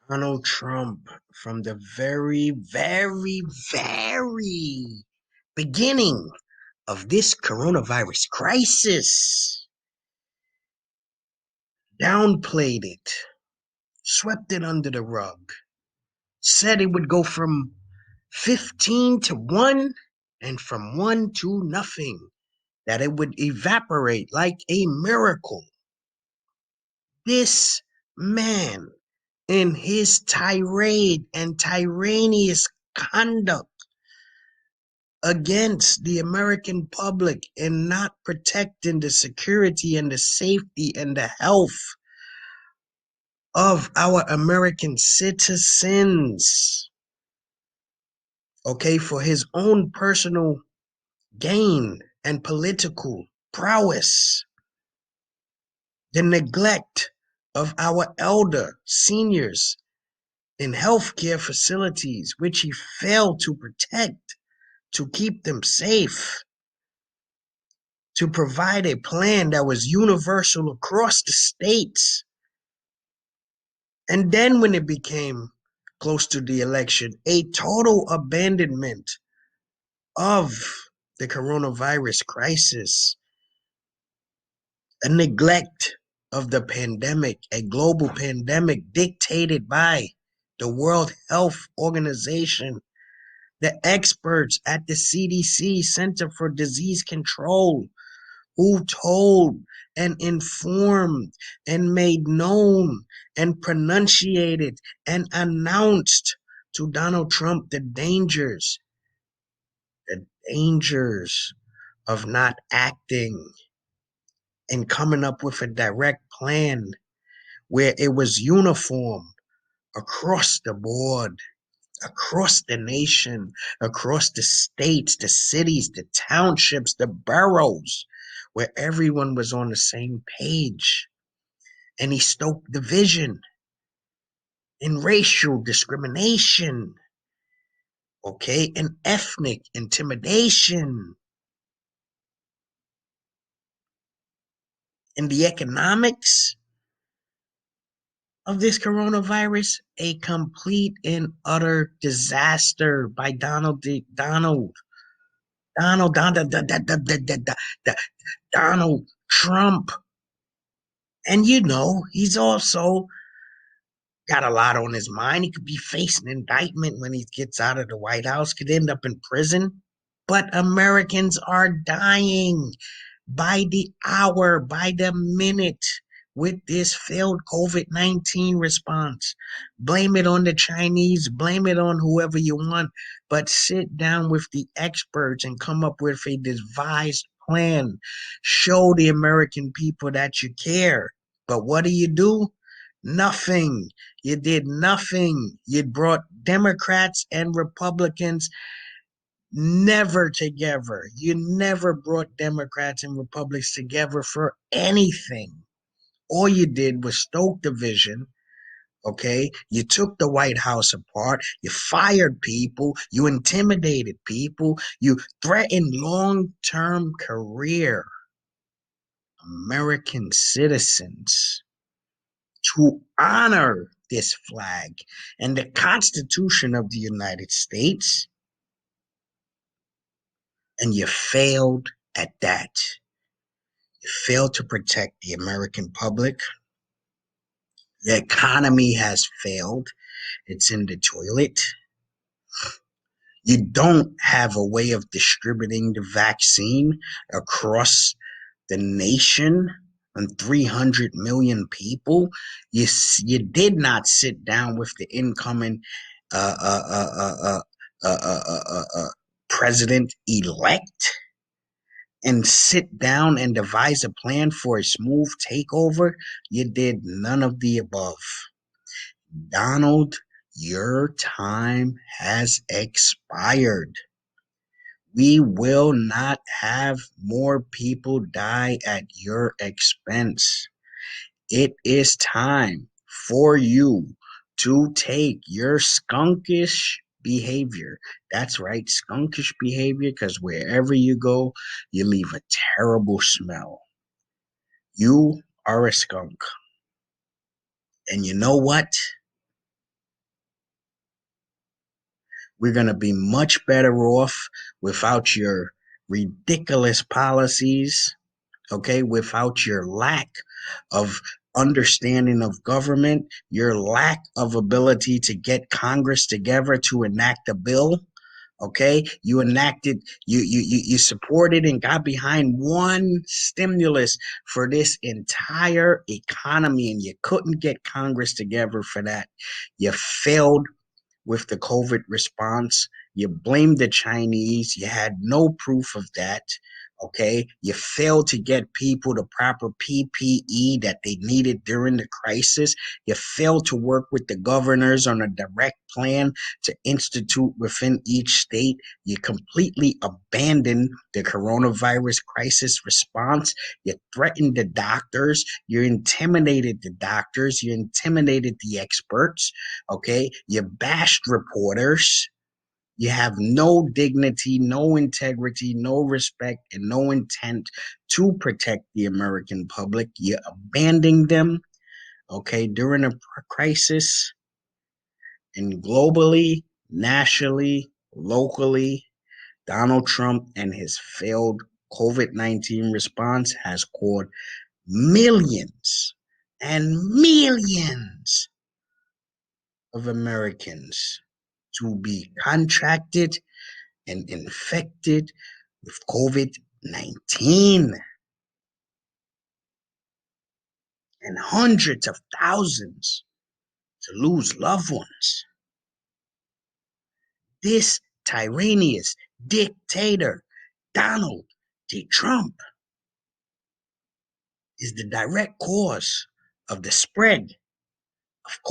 Donald Trump, from the very beginning of this coronavirus crisis, downplayed it, swept it under the rug, said it would go from 15 to 1 and from 1 to nothing, that it would evaporate like a miracle. This man, in his tirade and tyrannous conduct against the American public and not protecting the security and the safety and the health of our American citizens, okay, for his own personal gain and political prowess, the neglect of our elder seniors in healthcare facilities, which he failed to protect, to keep them safe, to provide a plan that was universal across the states. And then when it became close to the election, a total abandonment of the coronavirus crisis, a neglect of the pandemic, a global pandemic dictated by the World Health Organization, the experts at the CDC, Center for Disease Control, who told and informed and made known and pronunciated and announced to Donald Trump the dangers of not acting and coming up with a direct plan where it was uniform across the board, across the nation, across the states, the cities, the townships, the boroughs, where everyone was on the same page. And he stoked division and racial discrimination, okay, and ethnic intimidation. In the economics of this coronavirus, a complete and utter disaster by Donald Trump. And he's also got a lot on his mind. He could be facing indictment when he gets out of the White House, could end up in prison. But Americans are dying by the hour, by the minute with this failed COVID-19 response. Blame it on the Chinese, blame it on whoever you want, but sit down with the experts and come up with a devised plan. Show the American people that you care. But what do? Nothing. You did nothing. You brought Democrats and Republicans never together. You never brought Democrats and Republicans together for anything. All you did was stoke division. Okay, you took the White House apart, you fired people, you intimidated people, you threatened long-term career American citizens to honor this flag and the Constitution of the United States, and you failed at that. You failed to protect the American public. The economy has failed. It's in the toilet. You don't have a way of distributing the vaccine across the nation on 300 million people. You did not sit down with the incoming uh, uh, uh, uh, president-elect and sit down and devise a plan for a smooth takeover. You did none of the above. Donald, your time has expired. We will not have more people die at your expense. It is time for you to take your skunkish behavior. That's right, skunkish behavior, because wherever you go, you leave a terrible smell. You are a skunk. And you know what? We're going to be much better off without your ridiculous policies, okay? Without your lack of understanding of government, your lack of ability to get Congress together to enact a bill. Okay, you enacted, you supported and got behind one stimulus for this entire economy, and you couldn't get Congress together for that. You failed with the COVID response. You blamed the Chinese. You had no proof of that. Okay. You failed to get people the proper PPE that they needed during the crisis. You failed to work with the governors on a direct plan to institute within each state. You completely abandoned the coronavirus crisis response. You threatened the doctors. You intimidated the doctors. You intimidated the experts. Okay. You bashed reporters. You have no dignity, no integrity, no respect, and no intent to protect the American public. You're abandoning them, okay, during a crisis, and globally, nationally, locally, Donald Trump and his failed COVID-19 response has caused millions and millions of Americans to be contracted and infected with COVID-19, and hundreds of thousands to lose loved ones. This tyrannous dictator, Donald J. Trump, is the direct cause of the spread of COVID.